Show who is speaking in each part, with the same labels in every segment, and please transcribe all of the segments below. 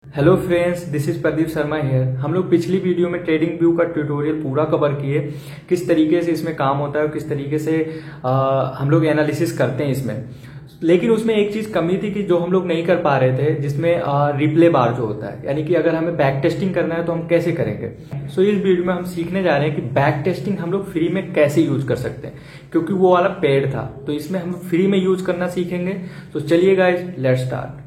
Speaker 1: Hello friends, this is Pradeep Sharma here. हम लोग पिछली वीडियो में ट्रेडिंग व्यू का ट्यूटोरियल पूरा कवर किए, किस तरीके से इसमें काम होता है और किस तरीके से हम लोग एनालिसिस करते हैं इसमें। लेकिन उसमें एक चीज कमी थी कि जो हम लोग नहीं कर पा रहे थे, जिसमें रिप्ले बार जो होता है, यानी कि अगर हमें बैक टेस्टिंग करना है तो हम कैसे करेंगे। सो इस वीडियो में हम सीखने जा रहे हैं कि बैक टेस्टिंग हम लोग फ्री में कैसे यूज कर सकते हैं, क्योंकि वो वाला पेड था, तो इसमें हम फ्री में यूज करना सीखेंगे। तो चलिए गाइस, लेट्स स्टार्ट।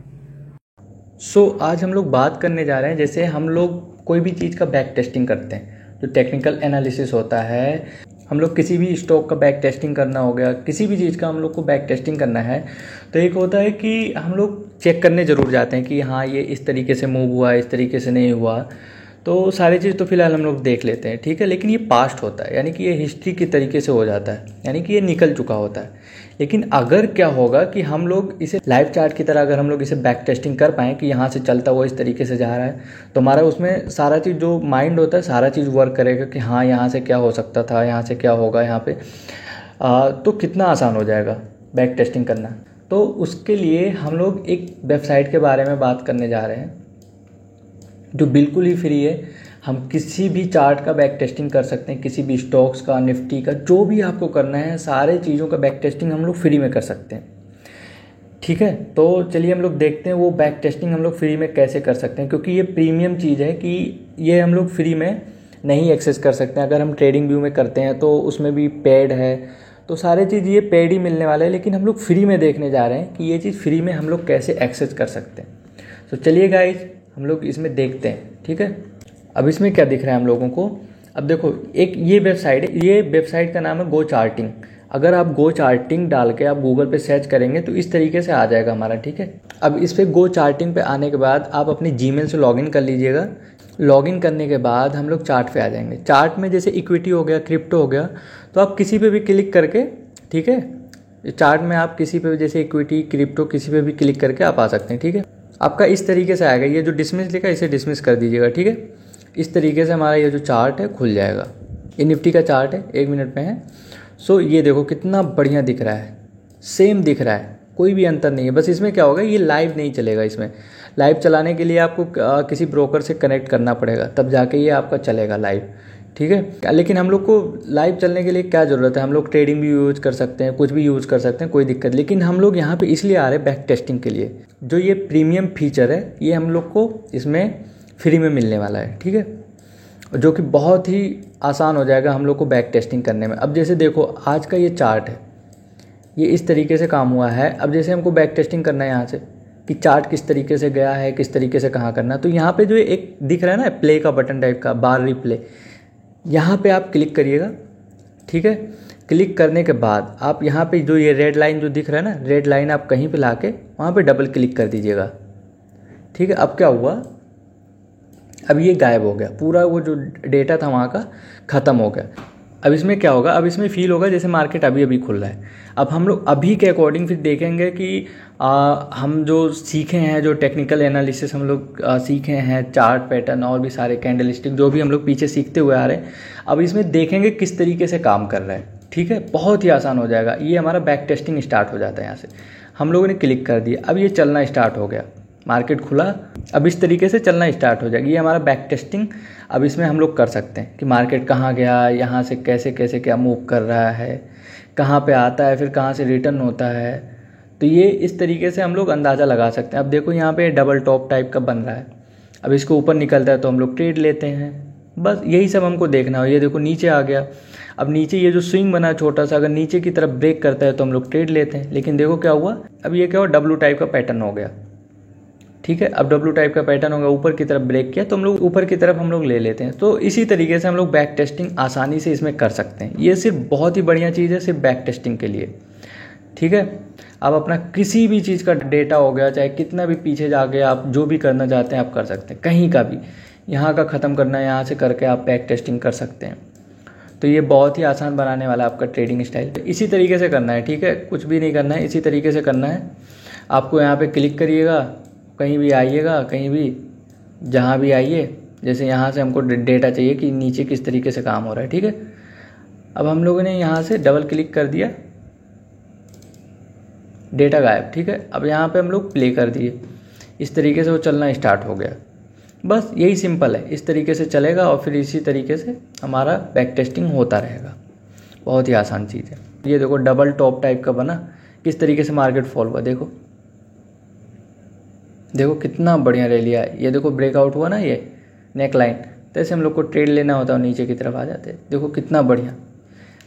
Speaker 1: आज हम लोग बात करने जा रहे हैं, जैसे हम लोग कोई भी चीज़ का बैक टेस्टिंग करते हैं, जो टेक्निकल एनालिसिस होता है। हम लोग किसी भी स्टॉक का बैक टेस्टिंग करना हो गया, किसी भी चीज़ का हम लोग को बैक टेस्टिंग करना है, तो एक होता है कि हम लोग चेक करने ज़रूर जाते हैं कि हाँ ये इस तरीके से मूव हुआ, इस तरीके से नहीं हुआ। तो सारी चीज़ तो फिलहाल हम लोग देख लेते हैं, ठीक है। लेकिन ये पास्ट होता है, यानी कि ये हिस्ट्री की तरीके से हो जाता है, यानी कि ये निकल चुका होता है। लेकिन अगर क्या होगा कि हम लोग इसे लाइव चार्ट की तरह अगर हम लोग इसे बैक टेस्टिंग कर पाएँ कि यहाँ से चलता हुआ इस तरीके से जा रहा है, तो हमारा उसमें सारा चीज़ जो माइंड होता है सारा चीज़ वर्क करेगा कि हाँ यहाँ से क्या हो सकता था, यहाँ से क्या होगा यहाँ पे। तो कितना आसान हो जाएगा बैक टेस्टिंग करना। तो उसके लिए हम लोग एक वेबसाइट के बारे में बात करने जा रहे हैं जो बिल्कुल ही फ्री है। हम किसी भी चार्ट का बैक टेस्टिंग कर सकते हैं, किसी भी स्टॉक्स का, निफ्टी का, जो भी आपको करना है सारे चीज़ों का बैक टेस्टिंग हम लोग फ्री में कर सकते हैं, ठीक है। तो चलिए हम लोग देखते हैं वो बैक टेस्टिंग हम लोग फ्री में कैसे कर सकते हैं, क्योंकि ये प्रीमियम चीज़ है कि ये हम लोग फ्री में नहीं एक्सेस कर सकते हैं। अगर हम ट्रेडिंग व्यू में करते हैं तो उसमें भी पेड है, तो सारे चीज़ ये पेड ही मिलने वाले हैं। लेकिन हम लोग फ्री में देखने जा रहे हैं कि ये चीज़ फ्री में हम लोग कैसे एक्सेस कर सकते हैं। तो चलिए गाइज हम लोग इसमें देखते हैं, ठीक है। अब इसमें क्या दिख रहा है हम लोगों को, अब देखो एक ये वेबसाइट है, ये वेबसाइट का नाम है गो चार्टिंग। अगर आप गो चार्टिंग डाल के आप गूगल पे सर्च करेंगे तो इस तरीके से आ जाएगा हमारा, ठीक है। अब इस पे गो चार्टिंग पे आने के बाद आप अपनी जीमेल से लॉगिन कर लीजिएगा। लॉगिन करने के बाद हम लोग चार्ट पे आ जाएंगे। चार्ट में जैसे इक्विटी हो गया, क्रिप्टो हो गया, तो आप किसी पे भी क्लिक करके, ठीक है, चार्ट में आप किसी पे भी जैसे इक्विटी, क्रिप्टो, किसी पे भी क्लिक करके आप आ सकते हैं, ठीक है। आपका इस तरीके से आएगा, ये जो डिसमिस लिखा है इसे डिसमिस कर दीजिएगा, ठीक है। इस तरीके से हमारा ये जो चार्ट है खुल जाएगा। ये निफ्टी का चार्ट है, 1 मिनट में है। ये देखो कितना बढ़िया दिख रहा है, सेम दिख रहा है, कोई भी अंतर नहीं है। बस इसमें क्या होगा, ये लाइव नहीं चलेगा। इसमें लाइव चलाने के लिए आपको किसी ब्रोकर से कनेक्ट करना पड़ेगा, तब जाके ये आपका चलेगा लाइव, ठीक है। लेकिन हम लोग को लाइव चलने के लिए क्या ज़रूरत है, हम लोग ट्रेडिंग भी यूज़ कर सकते हैं, कुछ भी यूज़ कर सकते हैं, कोई दिक्कत। लेकिन हम लोग यहाँ पे इसलिए आ रहे हैं बैक टेस्टिंग के लिए। जो ये प्रीमियम फीचर है ये हम लोग को इसमें फ्री में मिलने वाला है, ठीक है, जो कि बहुत ही आसान हो जाएगा हम लोग को बैक टेस्टिंग करने में। अब जैसे देखो आज का ये चार्ट है, ये इस तरीके से काम हुआ है। अब जैसे हमको बैक टेस्टिंग करना है यहाँ से कि चार्ट किस तरीके से गया है, किस तरीके से कहाँ करना है, तो यहाँ पे जो एक दिख रहा है ना प्ले का बटन टाइप का, बार रिप्ले, यहाँ पे आप क्लिक करिएगा, ठीक है। क्लिक करने के बाद आप यहाँ पे जो ये रेड लाइन जो दिख रहा है ना, रेड लाइन आप कहीं पे लाके वहाँ पे डबल क्लिक कर दीजिएगा, ठीक है। अब क्या हुआ, अब ये गायब हो गया, पूरा वो जो डेटा था वहाँ का ख़त्म हो गया। अब इसमें क्या होगा, अब इसमें फील होगा जैसे मार्केट अभी अभी खुल रहा है। अब हम लोग अभी के अकॉर्डिंग फिर देखेंगे कि हम जो सीखे हैं, जो टेक्निकल एनालिसिस हम लोग सीखे हैं, चार्ट पैटर्न और भी सारे कैंडलस्टिक जो भी हम लोग पीछे सीखते हुए आ रहे हैं, अब इसमें देखेंगे किस तरीके से काम कर रहा है, ठीक है। बहुत ही आसान हो जाएगा। ये हमारा बैक टेस्टिंग स्टार्ट हो जाता है। यहाँ से हम लोगों ने क्लिक कर दिया, अब ये चलना स्टार्ट हो गया, मार्केट खुला, अब इस तरीके से चलना स्टार्ट हो जाएगी। ये हमारा बैक टेस्टिंग अब इसमें हम लोग कर सकते हैं कि मार्केट कहाँ गया, यहाँ से कैसे कैसे क्या मूव कर रहा है, कहाँ पे आता है, फिर कहाँ से रिटर्न होता है। तो ये इस तरीके से हम लोग अंदाज़ा लगा सकते हैं। अब देखो यहाँ पे डबल टॉप टाइप का बन रहा है, अब इसको ऊपर निकलता है तो हम लोग ट्रेड लेते हैं। बस यही सब हमको देखना हो। ये देखो नीचे आ गया, अब नीचे ये जो स्विंग बना छोटा सा, अगर नीचे की तरफ ब्रेक करता है तो हम लोग ट्रेड लेते हैं। लेकिन देखो क्या हुआ, अब ये क्या हुआ, डब्लू टाइप का पैटर्न हो गया, ठीक है। अब डब्लू टाइप का पैटर्न होगा, ऊपर की तरफ ब्रेक किया तो हम लोग ऊपर की तरफ हम लोग ले लेते हैं। तो इसी तरीके से हम लोग बैक टेस्टिंग आसानी से इसमें कर सकते हैं। ये सिर्फ बहुत ही बढ़िया चीज़ है सिर्फ बैक टेस्टिंग के लिए, ठीक है। आप अपना किसी भी चीज़ का डेटा हो गया, चाहे कितना भी पीछे जाके आप जो भी करना चाहते हैं आप कर सकते हैं, कहीं का भी। यहाँ का ख़त्म करना है, यहाँ से करके आप बैक टेस्टिंग कर सकते हैं। तो ये बहुत ही आसान बनाने वाला है आपका ट्रेडिंग स्टाइल। इसी तरीके से करना है, ठीक है, कुछ भी नहीं करना है, इसी तरीके से करना है आपको। यहाँ पे क्लिक करिएगा, कहीं भी आइएगा, कहीं भी जहाँ भी आइए, जैसे यहाँ से हमको डेटा चाहिए कि नीचे किस तरीके से काम हो रहा है, ठीक है। अब हम लोगों ने यहाँ से डबल क्लिक कर दिया, डेटा गायब, ठीक है। अब यहाँ पे हम लोग प्ले कर दिए, इस तरीके से वो चलना स्टार्ट हो गया। बस यही सिंपल है, इस तरीके से चलेगा और फिर इसी तरीके से हमारा बैक टेस्टिंग होता रहेगा। बहुत ही आसान चीज़ है। ये देखो डबल टॉप टाइप का बना, किस तरीके से मार्केट फॉल हुआ, देखो देखो कितना बढ़िया रैली आया। ये देखो ब्रेकआउट हुआ ना, ये नेक लाइन, तो ऐसे हम लोग को ट्रेड लेना होता है और नीचे की तरफ आ जाते हैं, देखो कितना बढ़िया।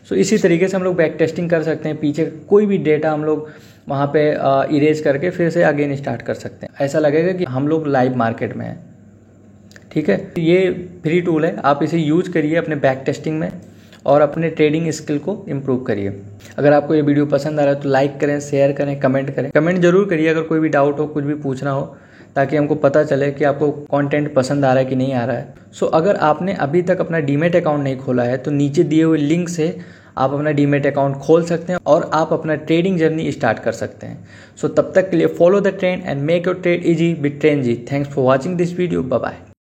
Speaker 1: सो इसी तरीके से हम लोग बैक टेस्टिंग कर सकते हैं। पीछे कोई भी डेटा हम लोग वहाँ पे इरेज करके फिर से अगेन स्टार्ट कर सकते हैं। ऐसा लगेगा कि हम लोग लाइव मार्केट में हैं। ठीक है, ये फ्री टूल है, आप इसे यूज करिए अपने बैक टेस्टिंग में और अपने ट्रेडिंग स्किल को इम्प्रूव करिए। अगर आपको ये वीडियो पसंद आ रहा है तो लाइक करें, शेयर करें, कमेंट करें। कमेंट जरूर करिए अगर कोई भी डाउट हो, कुछ भी पूछना हो, ताकि हमको पता चले कि आपको कंटेंट पसंद आ रहा है कि नहीं आ रहा है। सो अगर आपने अभी तक अपना डीमैट अकाउंट नहीं खोला है तो नीचे दिए हुए लिंक से आप अपना डीमैट अकाउंट खोल सकते हैं और आप अपना ट्रेडिंग जर्नी स्टार्ट कर सकते हैं। सो तब तक के लिए follow the trend and make your trade easy with trend ji. Thanks for watching this video, bye bye.